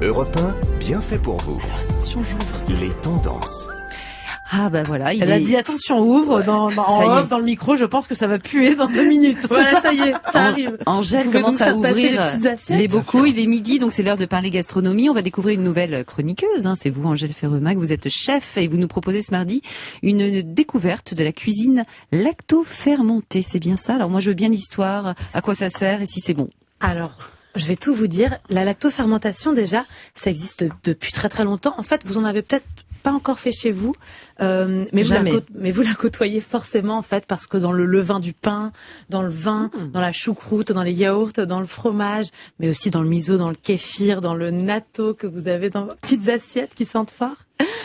Europe 1, bien fait pour vous. Alors attention, j'ouvre. Les tendances. Ah bah voilà, Elle a dit attention, ouvre dans le micro, je pense que ça va puer dans 2 minutes. Voilà, ça y est, ça arrive. Angèle commence à ouvrir les bocaux, il est midi, donc c'est l'heure de parler gastronomie. On va découvrir une nouvelle chroniqueuse, c'est vous Angèle Ferremac, vous êtes chef et vous nous proposez ce mardi une découverte de la cuisine lacto-fermentée, c'est bien ça? Alors moi je veux bien l'histoire, à quoi ça sert et si c'est bon. Alors, je vais tout vous dire. La lactofermentation, déjà, ça existe depuis très très longtemps. En fait, vous en avez peut-être pas encore fait chez vous, mais vous la côtoyez forcément en fait, parce que dans le levain du pain, dans le vin, dans la choucroute, dans les yaourts, dans le fromage, mais aussi dans le miso, dans le kéfir, dans le natto que vous avez dans vos petites assiettes qui sentent fort.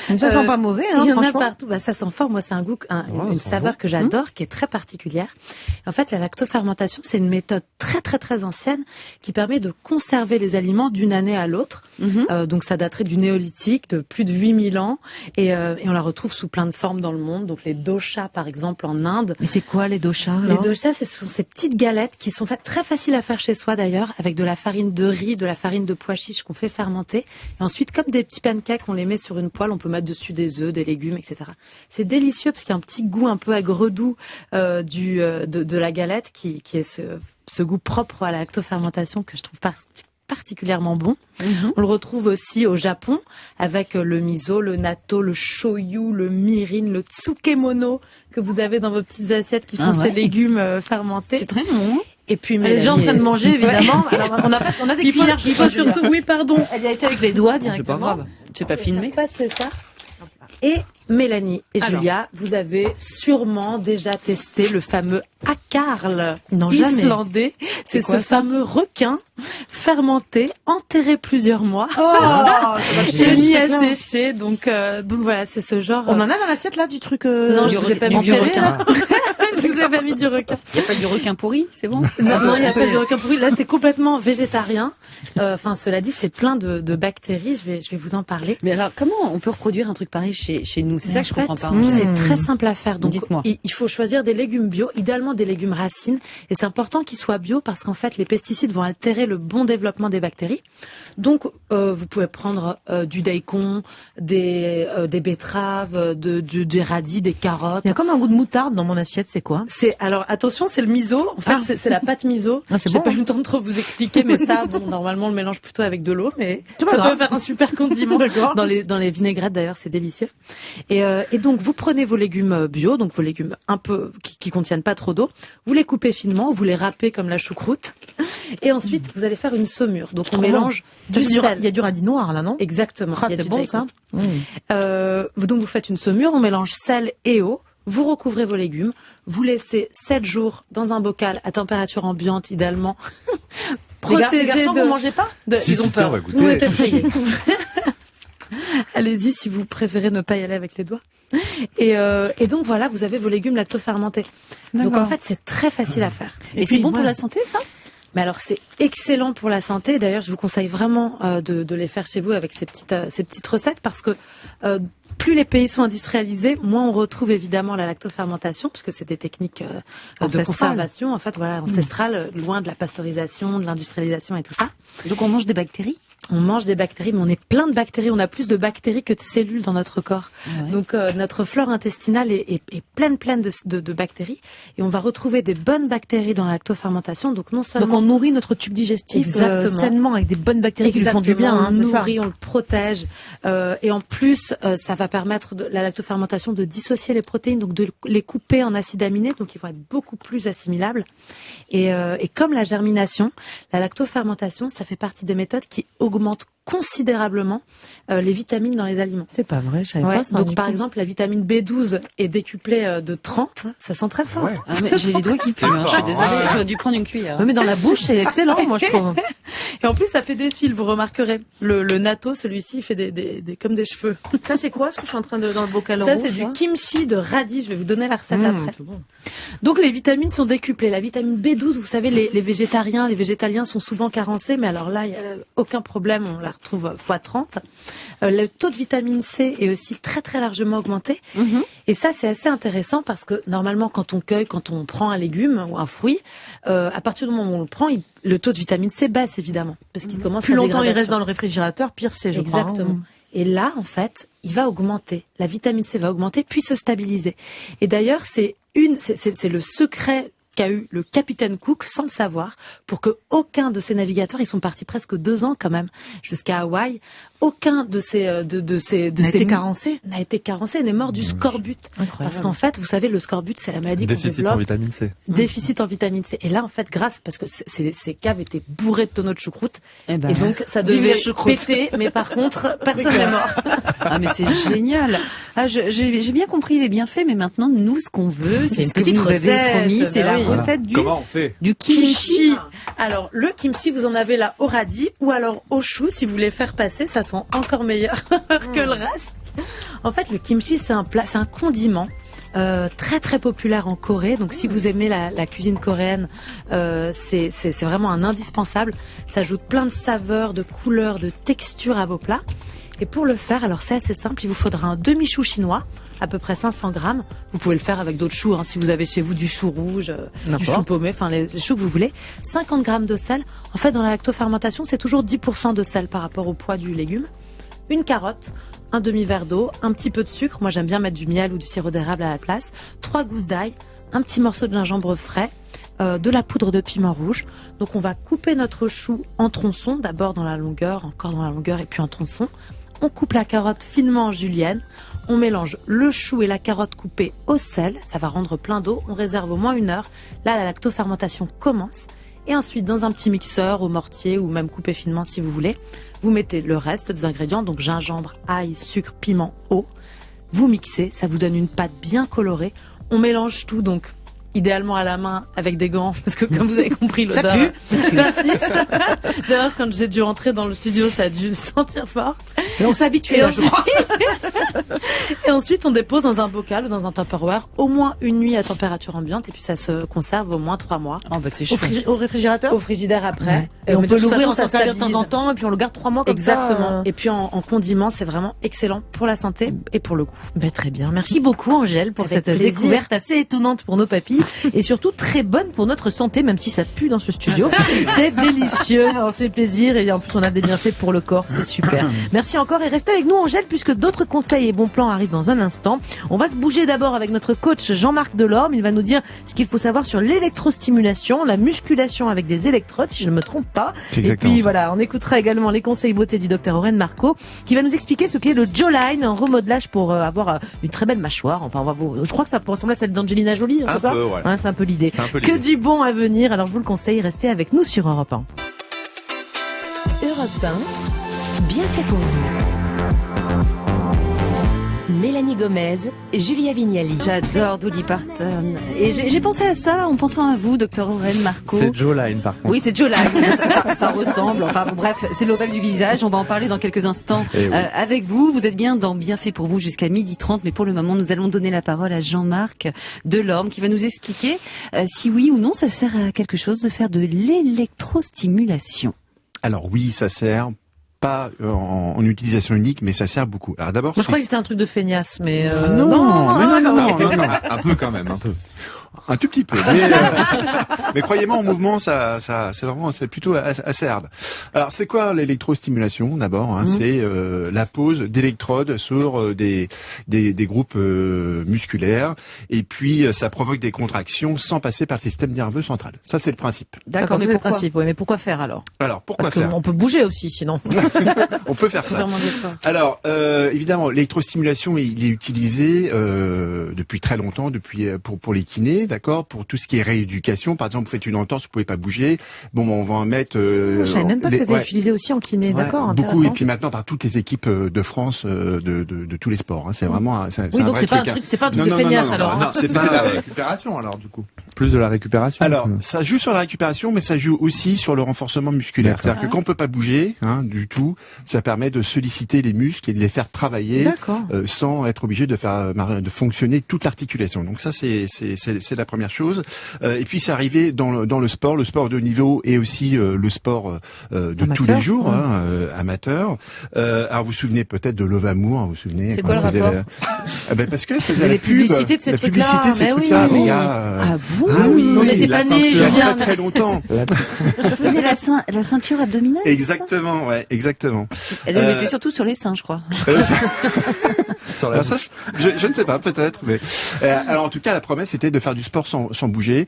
Ça sent pas mauvais, il y en franchement. a partout. Bah, ça sent fort. Moi, c'est un goût, une saveur que j'adore, qui est très particulière. En fait, la lactofermentation, c'est une méthode très très très ancienne qui permet de conserver les aliments d'une année à l'autre. Donc, ça daterait du néolithique, de plus de 8000 ans, et on la retrouve sous plein de formes dans le monde. Donc, les doshas, par exemple, en Inde. Mais c'est quoi les doshas? Les doshas, ce sont ces petites galettes qui sont faites très faciles à faire chez soi d'ailleurs, avec de la farine de riz, de la farine de pois chiches qu'on fait fermenter, et ensuite, comme des petits pancakes, on les met sur une poêle, on peut mettre dessus des œufs, des légumes, etc. C'est délicieux parce qu'il y a un petit goût un peu aigre-doux de la galette qui est ce goût propre à la lactofermentation que je trouve particulièrement bon. On le retrouve aussi au Japon avec le miso, le natto, le shoyu, le mirin, le tsukemono que vous avez dans vos petites assiettes qui sont ces légumes fermentés. C'est très bon. Et puis elle est déjà en train de manger évidemment. Alors on a des cuillères. Il faut surtout, oui pardon. Elle y a été avec les doigts directement. C'est pas grave. J'ai pas filmé. C'est ça. Et Mélanie et Julia, vous avez sûrement déjà testé le fameux akarl islandais. C'est ce fameux requin fermenté, enterré plusieurs mois, mis à sécher. Donc voilà, c'est ce genre. On en a dans l'assiette là du truc. Non, je vous ai pas mis du requin. Je vous ai pas mis du requin. Il n'y a pas du requin pourri, c'est bon? Non, il n'y a pas du requin pourri. Là, c'est complètement végétarien. Enfin, cela dit, c'est plein de bactéries. Je vais vous en parler. Mais alors, comment on peut reproduire un truc pareil chez nous? C'est ça que je comprends pas. C'est très simple à faire. Donc, dites-moi. Il faut choisir des légumes bio, idéalement des légumes racines. Et c'est important qu'ils soient bio parce qu'en fait, les pesticides vont altérer le bon développement des bactéries. Donc, vous pouvez prendre du daikon, des betteraves, des radis, des carottes. Il y a comme un goût de moutarde dans mon assiette. C'est quoi? Alors attention, c'est le miso. En fait, c'est la pâte miso. J'ai pas eu le temps de trop vous expliquer, mais ça, normalement, on le mélange plutôt avec de l'eau, mais ça peut faire un super condiment. Dans les vinaigrettes d'ailleurs, c'est délicieux. Et donc, vous prenez vos légumes bio, donc vos légumes un peu qui contiennent pas trop d'eau. Vous les coupez finement, vous les râpez comme la choucroute, et ensuite vous allez faire une saumure. Donc on mélange du sel. Il y a du radis noir là, non? Exactement. C'est bon ça. Donc vous faites une saumure, on mélange sel et eau. Vous recouvrez vos légumes, vous laissez 7 jours dans un bocal à température ambiante, idéalement. Les garçons, vous mangez pas? Ils ont peur. On va goûter. Tout est effrayé. Allez-y si vous préférez ne pas y aller avec les doigts. Et donc voilà, vous avez vos légumes lactofermentés. Donc en fait, c'est très facile à faire. Et c'est bon pour la santé, ça? Mais alors c'est excellent pour la santé. D'ailleurs, je vous conseille vraiment de les faire chez vous avec ces petites recettes parce que plus les pays sont industrialisés, moins on retrouve évidemment la lactofermentation, puisque c'est des techniques de conservation, en fait, voilà, ancestrales, loin de la pasteurisation, de l'industrialisation et tout ça. Donc on mange des bactéries? On mange des bactéries, mais on est plein de bactéries. On a plus de bactéries que de cellules dans notre corps. Ouais. Donc notre flore intestinale est pleine de bactéries, et on va retrouver des bonnes bactéries dans la lactofermentation. Donc non seulement on nourrit notre tube digestif sainement avec des bonnes bactéries qui lui font du bien. On nourrit, on le protège, et en plus ça va permettre la lactofermentation de dissocier les protéines, donc de les couper en acides aminés, donc ils vont être beaucoup plus assimilables. Et comme la germination, la lactofermentation, ça fait partie des méthodes qui augmentent considérablement les vitamines dans les aliments. C'est pas vrai, je savais pas ça. Donc par exemple, la vitamine B12 est décuplée de 30, ça sent très fort. Ah, mais j'ai les doigts qui puent, je suis désolée, j'aurais dû prendre une cuillère. Ouais, mais dans la bouche, c'est excellent, moi je trouve. Et en plus, ça fait des fils, vous remarquerez. Le natto, celui-ci, il fait des comme des cheveux. Ça c'est quoi ce que je suis en train de dans le bocal rouge? Ça c'est du kimchi de radis, je vais vous donner la recette après. Bon. Donc les vitamines sont décuplées. La vitamine B12, vous savez, les végétariens, les végétaliens sont souvent carencés, mais alors là, il y a aucun problème, on la retrouve x30. Le taux de vitamine C est aussi très très largement augmenté. Et ça, c'est assez intéressant parce que normalement, quand on prend un légume ou un fruit, à partir du moment où on le prend, le taux de vitamine C baisse évidemment, parce qu'il commence plus à longtemps il reste dans le réfrigérateur, pire c'est, je crois. Exactement. Et là, en fait, il va augmenter. La vitamine C va augmenter puis se stabiliser. Et d'ailleurs, c'est le secret qu'a eu le capitaine Cook sans le savoir pour que aucun de ses navigateurs, ils sont partis presque 2 ans quand même jusqu'à Hawaï, aucun de ces n'a été carencé, n'est mort du scorbut. Incroyable. Parce qu'en fait, vous savez, le scorbut, c'est la maladie qu'on développe. Déficit en vitamine C. Déficit en vitamine C. Et là, en fait, parce que ces caves étaient bourrées de tonneaux de choucroute, et donc ça devait péter, mais par contre, personne n'est mort. Ah, mais c'est génial. Ah, j'ai bien compris les bienfaits, mais maintenant, nous, ce qu'on veut, c'est ce que vous nous avez promis, c'est la recette Comment on fait du kimchi. Alors, le kimchi, vous en avez là au radis ou alors au chou, si vous voulez faire passer, ça sent encore meilleur que le reste. En fait, le kimchi, c'est un plat, c'est un condiment très très populaire en Corée. Donc, si vous aimez la cuisine coréenne, c'est vraiment un indispensable. Ça ajoute plein de saveurs, de couleurs, de textures à vos plats. Et pour le faire, alors c'est assez simple, il vous faudra un demi-chou chinois, à peu près 500 grammes. Vous pouvez le faire avec d'autres choux, si vous avez chez vous du chou rouge, du chou paumé, enfin les choux que vous voulez. 50 grammes de sel. En fait, dans la lactofermentation, c'est toujours 10% de sel par rapport au poids du légume. Une carotte, un demi-verre d'eau, un petit peu de sucre. Moi, j'aime bien mettre du miel ou du sirop d'érable à la place. 3 gousses d'ail, un petit morceau de gingembre frais, de la poudre de piment rouge. Donc, on va couper notre chou en tronçons, d'abord dans la longueur, encore dans la longueur et puis en tronçons. On coupe la carotte finement en julienne. On mélange le chou et la carotte coupée au sel. Ça va rendre plein d'eau. On réserve au moins 1 heure. Là, la lactofermentation commence. Et ensuite, dans un petit mixeur, au mortier ou même coupé finement si vous voulez, vous mettez le reste des ingrédients, donc gingembre, ail, sucre, piment, eau. Vous mixez, ça vous donne une pâte bien colorée. On mélange tout, donc idéalement à la main avec des gants, parce que comme vous avez compris, l'odeur persiste. D'ailleurs, quand j'ai dû rentrer dans le studio, ça a dû sentir fort. Mais on s'est habitué là, je crois. Et ensuite, on dépose dans un bocal ou dans un Tupperware au moins 1 nuit à température ambiante, et puis ça se conserve au moins 3 mois. Oh, bah, c'est au réfrigérateur? Au frigidaire après. Ouais. Et on peut l'ouvrir, on s'en servir de temps en temps, et puis on le garde 3 mois comme Exactement. ça. Et puis en condiment, c'est vraiment excellent pour la santé et pour le goût. Ben, très bien. Merci beaucoup, Angèle, pour cette découverte assez étonnante pour nos papilles et surtout très bonne pour notre santé, même si ça pue dans ce studio. C'est délicieux, on se fait plaisir et en plus on a des bienfaits pour le corps, c'est super. Merci encore et restez avec nous, Angèle, puisque d'autres conseils et bons plans arrivent dans un instant. On va se bouger d'abord avec notre coach Jean-Marc Delorme. Il va nous dire ce qu'il faut savoir sur l'électrostimulation, la musculation avec des électrodes, si je ne me trompe pas. Et puis voilà, on écoutera également les conseils beauté du docteur Aurène Marco, qui va nous expliquer ce qu'est le Jawline, un remodelage pour avoir une très belle mâchoire. Enfin, je crois que ça peut ressembler à celle d'Angelina Jolie, c'est ça? Ouais. C'est un peu l'idée. Que du bon à venir. Alors je vous le conseille, restez avec nous sur Europe 1. Europe 1, bien fait pour vous. Mélanie Gomez, Julia Vignali. J'adore Dolly Parton. Et j'ai pensé à ça en pensant à vous, docteur Aurène Marco. C'est Jawline par contre. Oui, c'est Jawline. ça ressemble. Enfin bon, bref, c'est l'ovale du visage. On va en parler dans quelques instants avec vous. Vous êtes bien dans Bien fait pour vous jusqu'à 12h30. Mais pour le moment, nous allons donner la parole à Jean-Marc Delorme qui va nous expliquer si oui ou non ça sert à quelque chose de faire de l'électrostimulation. Alors oui, ça sert. Pas en utilisation unique, mais ça sert beaucoup. Alors d'abord, moi je croyais que c'était un truc de feignasse, mais non, un peu quand même, un peu. Un tout petit peu, mais croyez-moi, en mouvement, ça, c'est vraiment, c'est plutôt assez hard. Alors, c'est quoi l'électrostimulation d'abord C'est la pose d'électrodes sur des groupes musculaires, et puis ça provoque des contractions sans passer par le système nerveux central. Ça, c'est le principe. D'accord, c'est le principe. Oui, mais pourquoi faire alors pourquoi faire Parce qu'on peut bouger aussi, sinon. On peut faire ça. Alors, évidemment, l'électrostimulation, il est utilisé depuis très longtemps, pour les kinés. D'accord, pour tout ce qui est rééducation. Par exemple, vous faites une entorse, vous pouvez pas bouger. Bon, on va en mettre. Je savais même pas que c'était utilisé aussi en kiné. D'accord, beaucoup. Et puis maintenant par toutes les équipes de France de tous les sports. C'est vraiment. Oui, donc c'est pas un truc de feignasse alors. Non, c'est pas de la récupération alors du coup. Plus de la récupération. Alors, ça joue sur la récupération, mais ça joue aussi sur le renforcement musculaire. C'est-à-dire que quand on peut pas bouger, du tout, ça permet de solliciter les muscles et de les faire travailler sans être obligé de fonctionner toute l'articulation. Donc ça, c'est c'est la première chose. Et puis c'est arrivé dans le sport de haut niveau et aussi le sport de amateur, tous les jours, amateur. Alors vous vous souvenez peut-être de Love Amour, vous vous souvenez? C'est quoi le rapport? Parce qu'elle faisait la publicité de ces trucs-là. Mais oui, on n'était pas nés, Julien. Très longtemps. Vous faisiez la ceinture abdominale. Exactement, ouais, exactement. Elle le mettait surtout sur les seins, je crois. Alors ça, je ne sais pas, peut-être. Mais alors en tout cas, la promesse était de faire du sport sans bouger.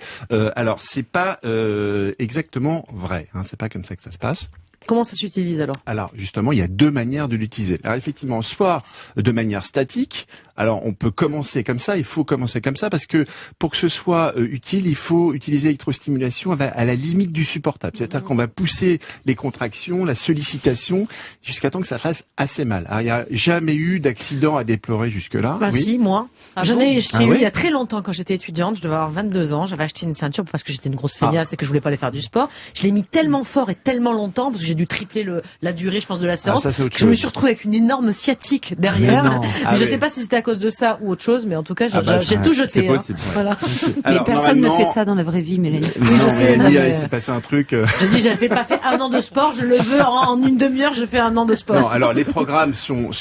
Alors c'est pas exactement vrai. Hein, c'est pas comme ça que ça se passe. Comment ça s'utilise alors? Alors justement, il y a deux manières de l'utiliser. Alors effectivement, soit de manière statique. Alors on peut commencer comme ça, il faut commencer comme ça parce que pour que ce soit utile, il faut utiliser l'électrostimulation à la limite du supportable. C'est-à-dire qu'on va pousser les contractions, la sollicitation jusqu'à temps que ça fasse assez mal. Alors il n'y a jamais eu d'accident à déplorer jusque-là. Bah oui. Si, moi. J'en bon ai eu oui il y a très longtemps quand j'étais étudiante, je devais avoir 22 ans, j'avais acheté une ceinture parce que j'étais une grosse feignasse et que je voulais pas aller faire du sport. Je l'ai mis tellement fort et tellement longtemps parce que j'ai dû tripler la durée, je pense, de la séance. Ça, c'est autre je me chose. suis retrouvée avec une énorme sciatique derrière. Mais je oui. sais pas si c'était à cause de ça ou autre chose, mais en tout cas, j'ai tout jeté. C'est possible. Hein. Voilà. Mais personne ne fait ça dans la vraie vie, Mélanie. Oui, je sais, mais mais- il s'est passé un truc. J'ai dit, j'avais pas fait un an de sport, je le veux en une demi-heure, je fais un an de sport. Non, alors les programmes sont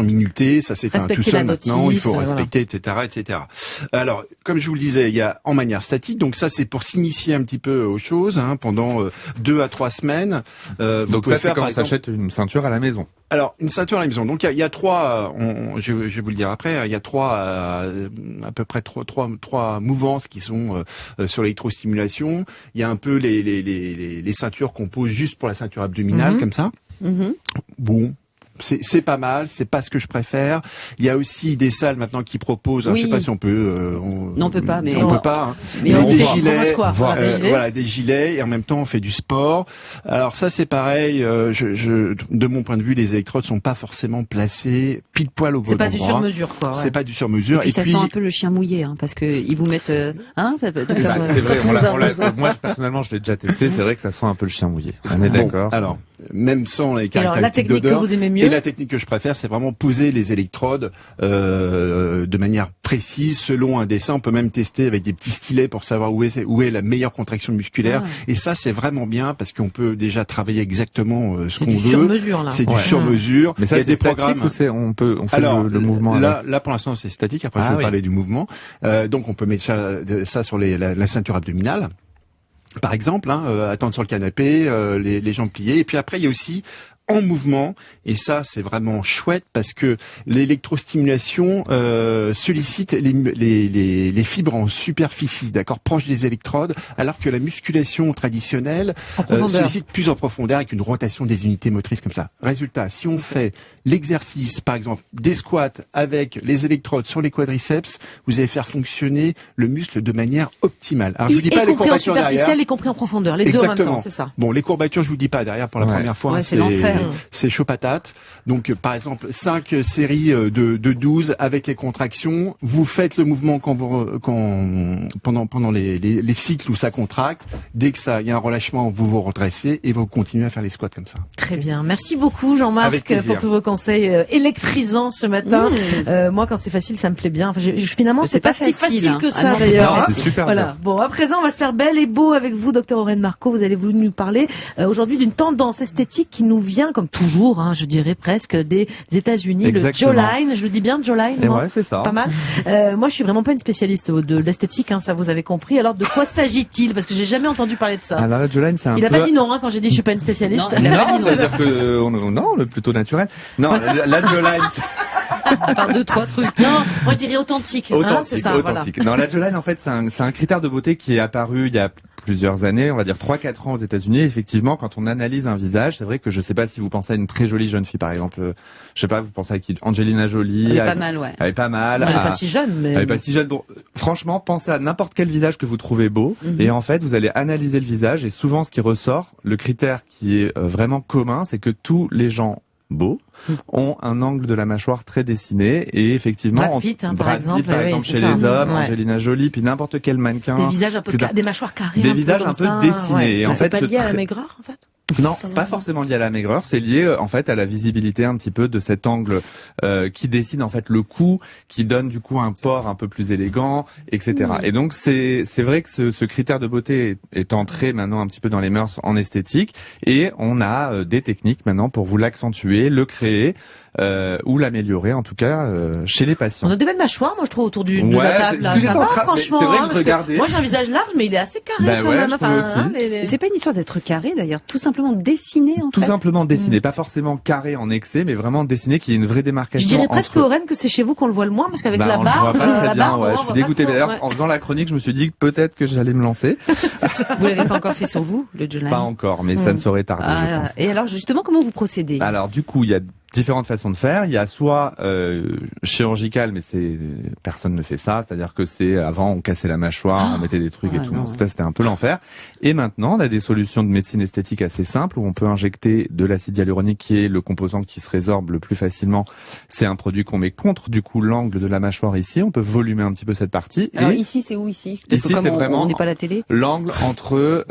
minutés, ça s'est fait tout Respecter seul la maintenant, notice, il faut respecter, etc. Alors, comme je vous le disais, il y a en manière statique, donc ça c'est pour s'initier un petit peu aux choses, hein, pendant 2 à 3 semaines. Donc ça, c'est quand on s'achète une ceinture à la maison. Alors, une ceinture à la maison. Donc, il y a trois, je vais vous le dire après, il y a à peu près trois mouvances qui sont sur l'électrostimulation. Il y a un peu les ceintures qu'on pose juste pour la ceinture abdominale, comme ça. Bon. C'est pas mal, c'est pas ce que je préfère. Il y a aussi des salles maintenant qui proposent, Oui. je sais pas si on peut. Non, on peut pas, mais on peut pas. Hein. Mais on des voit. gilets, Des gilets. voilà, des gilets, et en même temps on fait du sport. Alors ça c'est pareil. De mon point de vue, les électrodes sont pas forcément placées pile poil au bon endroit. C'est pas du sur-mesure, quoi. Ouais. C'est pas du sur-mesure. Et puis ça sent un peu le chien mouillé, hein, parce que ils vous mettent, docteur, C'est vrai, moi personnellement je l'ai déjà testé, c'est vrai que ça sent un peu le chien mouillé. On est d'accord. Alors, même sans les Alors, la caractéristiques technique que d'odeur, vous aimez mieux? et la technique que je préfère, c'est vraiment poser les électrodes de manière précise, selon un dessin. On peut même tester avec des petits stylets pour savoir où est la meilleure contraction musculaire. Ah. Et ça, c'est vraiment bien parce qu'on peut déjà travailler exactement ce C'est qu'on du veut. sur-mesure, là. C'est du Ouais. sur-mesure. Mais ça, il y a c'est des statique programmes. ou on fait Alors, le mouvement avec là, pour l'instant, c'est statique. Après, je vais oui. parler du mouvement. Donc, on peut mettre ça sur la ceinture abdominale. Par exemple, attendre sur le canapé, les jambes pliées. Et puis après, il y a aussi en mouvement, et ça c'est vraiment chouette parce que l'électrostimulation sollicite les fibres en superficie, d'accord, proche des électrodes, alors que la musculation traditionnelle sollicite plus en profondeur avec une rotation des unités motrices comme ça. Résultat, si on fait l'exercice, par exemple des squats avec les électrodes sur les quadriceps, vous allez faire fonctionner le muscle de manière optimale. Alors je vous dis pas les courbatures derrière, y compris en profondeur, les deux en même temps, c'est ça. Bon, les courbatures, je vous dis pas derrière pour la première fois. Ouais, c'est l'enfer. C'est chaud patate. Donc, par exemple, 5 séries de 12 avec les contractions. Vous faites le mouvement pendant les cycles où ça contracte. Dès que il y a un relâchement, vous vous redressez et vous continuez à faire les squats comme ça. Très bien. Merci beaucoup, Jean-Marc, pour tous vos conseils électrisants ce matin. Moi, quand c'est facile, ça me plaît bien. Enfin, finalement, c'est pas si facile que ça, d'ailleurs. C'est super Voilà. bien. Bon, à présent, on va se faire belle et beau avec vous, Dr Aurène Marco. Vous allez voulu nous parler aujourd'hui d'une tendance esthétique qui nous vient, comme toujours, je dirais presque, des États-Unis, Exactement. le Jawline. Je le dis bien, Jawline. Et ouais, c'est ça. Pas mal. Moi, je suis vraiment pas une spécialiste de l'esthétique, ça vous avez compris. Alors, de quoi s'agit-il? Parce que j'ai jamais entendu parler de ça. Alors la Jawline, c'est un Il a peu... pas dit non, quand j'ai dit je suis pas une spécialiste. Non, il a pas dit non. c'est-à-dire que non, le plutôt naturel. Non, la Jawline, à part 2-3 trucs. Non, moi je dirais authentique. C'est ça, authentique. Non, la Jawline, en fait, c'est un critère de beauté qui est apparu il y a plusieurs années, on va dire 3-4 ans aux États-Unis. Effectivement, quand on analyse un visage, c'est vrai que je sais pas si vous pensez à une très jolie jeune fille, par exemple, je sais pas, vous pensez à qui? Angelina Jolie. Elle est pas mal, ouais. Elle est pas mal. Elle est pas si jeune, mais. Elle est pas si jeune. Bon, franchement, pensez à n'importe quel visage que vous trouvez beau, et en fait, vous allez analyser le visage, et souvent, ce qui ressort, le critère qui est vraiment commun, c'est que tous les gens beaux ont un angle de la mâchoire très dessiné, et effectivement Brad Pitt, par exemple, chez les hommes, Angelina Jolie, puis n'importe quel mannequin. Des visages un peu des mâchoires carrées. Des visages un peu dessinés. Ouais. Et en c'est fait, pas lié à la maigreur, en fait? Non, pas forcément lié à la maigreur, c'est lié en fait à la visibilité un petit peu de cet angle qui dessine en fait le cou, qui donne du coup un port un peu plus élégant, etc. Et donc c'est vrai que ce critère de beauté est entré maintenant un petit peu dans les mœurs en esthétique, et on a des techniques maintenant pour vous l'accentuer, le créer ou l'améliorer en tout cas chez les patients. On a des belles mâchoires, moi je trouve, autour de la table. Là. Ça va, franchement. C'est vrai que hein, je regardais. Moi j'ai un visage large, mais il est assez carré quand même. Enfin, C'est pas une histoire d'être carré d'ailleurs, tout simplement dessiné en fait. Tout simplement dessiné, pas forcément carré en excès, mais vraiment dessiné, qu'il y ait une vraie démarcation. Je dirais presque au Rennes que c'est chez vous qu'on le voit le moins, parce qu'avec la on barbe, le voit pas très bien, ouais. Je suis dégoûté. D'ailleurs, ouais. en faisant la chronique, je me suis dit que peut-être que j'allais me lancer. Vous l'avez pas encore fait sur vous, le jawline? Pas encore, mais ça ne saurait tarder, je pense. Et alors justement, comment vous procédez? Alors du coup, il y a différentes façons de faire. Il y a soit chirurgical, mais personne ne fait ça. C'est-à-dire que avant on cassait la mâchoire, on mettait des trucs et tout. Non, c'était un peu l'enfer. Et maintenant, on a des solutions de médecine esthétique assez simples où on peut injecter de l'acide hyaluronique, qui est le composant qui se résorbe le plus facilement. C'est un produit qu'on met contre du coup l'angle de la mâchoire ici. On peut volumer un petit peu cette partie. Alors et ici, c'est où ici? Ici, c'est vraiment on n'est pas à la télé. L'angle entre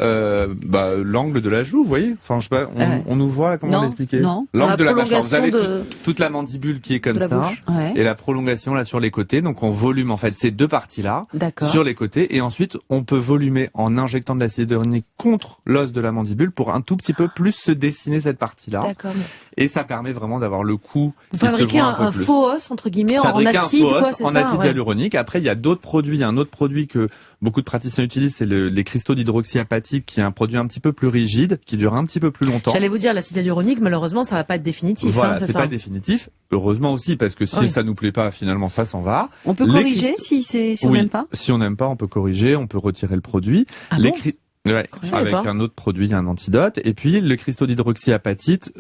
l'angle de la joue, vous voyez. Enfin, je sais pas. On nous voit là, comment l'expliquer? Non. L'angle de la mâchoire. Vous avez de... toute la mandibule qui est comme ça, ouais. Et la prolongation là sur les côtés. Donc on volume en fait ces deux parties-là sur les côtés, et ensuite on peut volumer en injectant de l'acide hyaluronique contre l'os de la mandibule pour un tout petit peu plus se dessiner cette partie-là. D'accord. Et ça permet vraiment d'avoir le cou qui se fabriquer voit un peu plus. Faux os entre guillemets en acide, quoi, c'est ça. En acide hyaluronique. Après, il y a d'autres produits. Il y a un autre produit que beaucoup de praticiens utilisent, c'est les cristaux d'hydroxyapatite, qui est un produit un petit peu plus rigide, qui dure un petit peu plus longtemps. J'allais vous dire, l'acide hyaluronique, malheureusement, ça va pas être définitif. Voilà, c'est c'est pas définitif. Heureusement aussi, parce que si ça nous plaît pas, finalement, ça s'en va. On peut corriger si on n'aime pas. Si on n'aime pas, on peut corriger, on peut retirer le produit. Ah les bon avec un autre produit, un antidote. Et puis, le cristaux d'hydroxyapatite,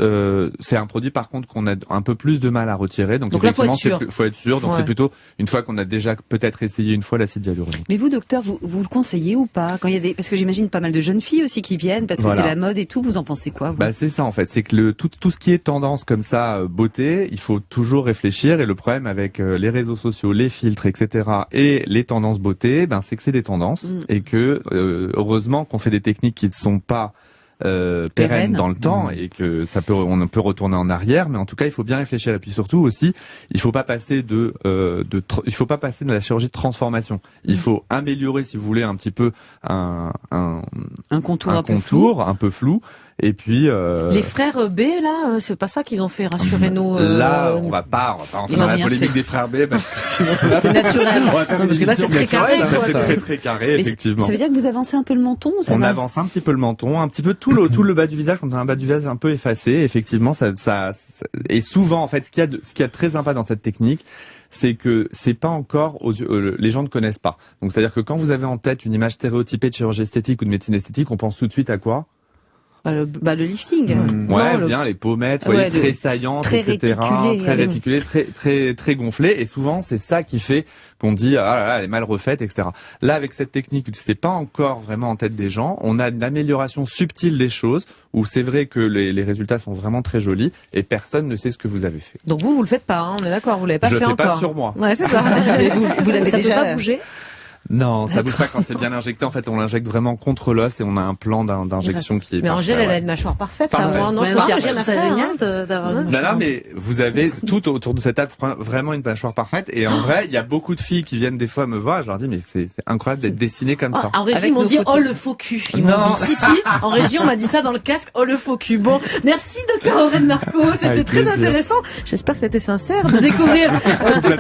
c'est un produit, par contre, qu'on a un peu plus de mal à retirer. Donc effectivement, faut être sûr. Donc c'est plutôt une fois qu'on a déjà peut-être essayé une fois l'acide hyaluronique. Mais vous, docteur, vous le conseillez ou pas? Quand il y a parce que j'imagine pas mal de jeunes filles aussi qui viennent, parce que c'est la mode et tout. Vous en pensez quoi, vous? C'est ça, en fait. C'est que tout ce qui est tendance comme ça, beauté, il faut toujours réfléchir. Et le problème avec les réseaux sociaux, les filtres, etc., et les tendances beauté, c'est que c'est des tendances. Et que, heureusement qu'on fait des techniques qui ne sont pas pérennes dans le temps, et que on peut retourner en arrière, mais en tout cas il faut bien réfléchir. Et puis surtout aussi, il faut pas passer de la chirurgie de transformation. Il faut améliorer, si vous voulez, un petit peu un contour un peu flou. Et puis les frères B là, c'est pas ça qu'ils ont fait, rassurez-nous. Là, on va pas rentrer dans la polémique des frères B, parce que sinon c'est naturel. Parce que là c'est très carré, c'est très carré, effectivement. Ça veut dire que vous avancez un peu le menton, ou ça on avance un petit peu le menton, un petit peu tout le bas du visage. Quand on a un bas du visage un peu effacé, effectivement, ça et souvent en fait, ce qu'il y a de très sympa dans cette technique, c'est que c'est pas encore les gens ne connaissent pas. Donc c'est-à-dire que quand vous avez en tête une image stéréotypée de chirurgie esthétique ou de médecine esthétique, on pense tout de suite à quoi? Le lifting. Bien les pommettes, très saillantes, très etc. Très réticulées, très gonflées. Et souvent, c'est ça qui fait qu'on dit, ah là là, elle est mal refaite, etc. Là, avec cette technique, c'est pas encore vraiment en tête des gens. On a une amélioration subtile des choses, où c'est vrai que les résultats sont vraiment très jolis, et personne ne sait ce que vous avez fait. Donc vous le faites pas, hein, on est d'accord, vous l'avez pas fait encore. Je fais pas sur moi. Ouais, c'est ça. vous l'avez déjà pas bougé. Non, ça bouge pas quand c'est bien injecté. En fait, on l'injecte vraiment contre l'os, et on a un plan d'injection qui est Mais Angèle, elle a une mâchoire parfaite. Non, je trouve ça génial d'avoir une mâchoire. Non, mais vous avez tout autour de cette table vraiment une mâchoire parfaite. Et en vrai, il y a beaucoup de filles qui viennent des fois me voir. Je leur dis, mais c'est incroyable d'être dessiné comme ça. En régie, ils m'ont dit, oh le faux cul. Ils m'ont dit, si. En régie, on m'a dit ça dans le casque, oh le faux cul. Bon, merci docteur Aurène Marco. C'était très intéressant. J'espère que c'était sincère de découvrir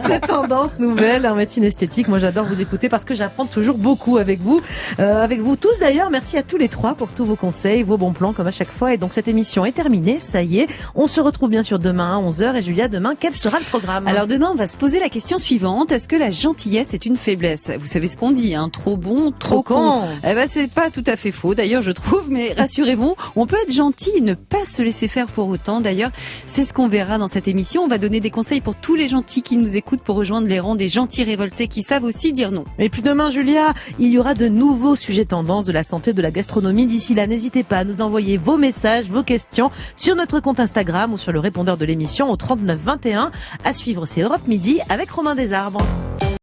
cette tendance nouvelle en médecine esthétique. Moi, j'adore vous écouter parce que j'apprends toujours beaucoup avec vous tous d'ailleurs. Merci à tous les trois pour tous vos conseils, vos bons plans comme à chaque fois. Et donc cette émission est terminée, ça y est. On se retrouve bien sûr demain à 11h. Et Julia, demain, quel sera le programme? Alors demain, on va se poser la question suivante. Est-ce que la gentillesse est une faiblesse? Vous savez ce qu'on dit, hein, trop bon, trop con. C'est pas tout à fait faux d'ailleurs, je trouve, mais rassurez-vous, on peut être gentil et ne pas se laisser faire pour autant. D'ailleurs, c'est ce qu'on verra dans cette émission. On va donner des conseils pour tous les gentils qui nous écoutent pour rejoindre les rangs des gentils révoltés qui savent aussi dire non. Et puis demain, Julia, il y aura de nouveaux sujets tendances de la santé, de la gastronomie. D'ici là, n'hésitez pas à nous envoyer vos messages, vos questions sur notre compte Instagram ou sur le répondeur de l'émission au 39 21. À suivre, c'est Europe Midi avec Romain Desarbres.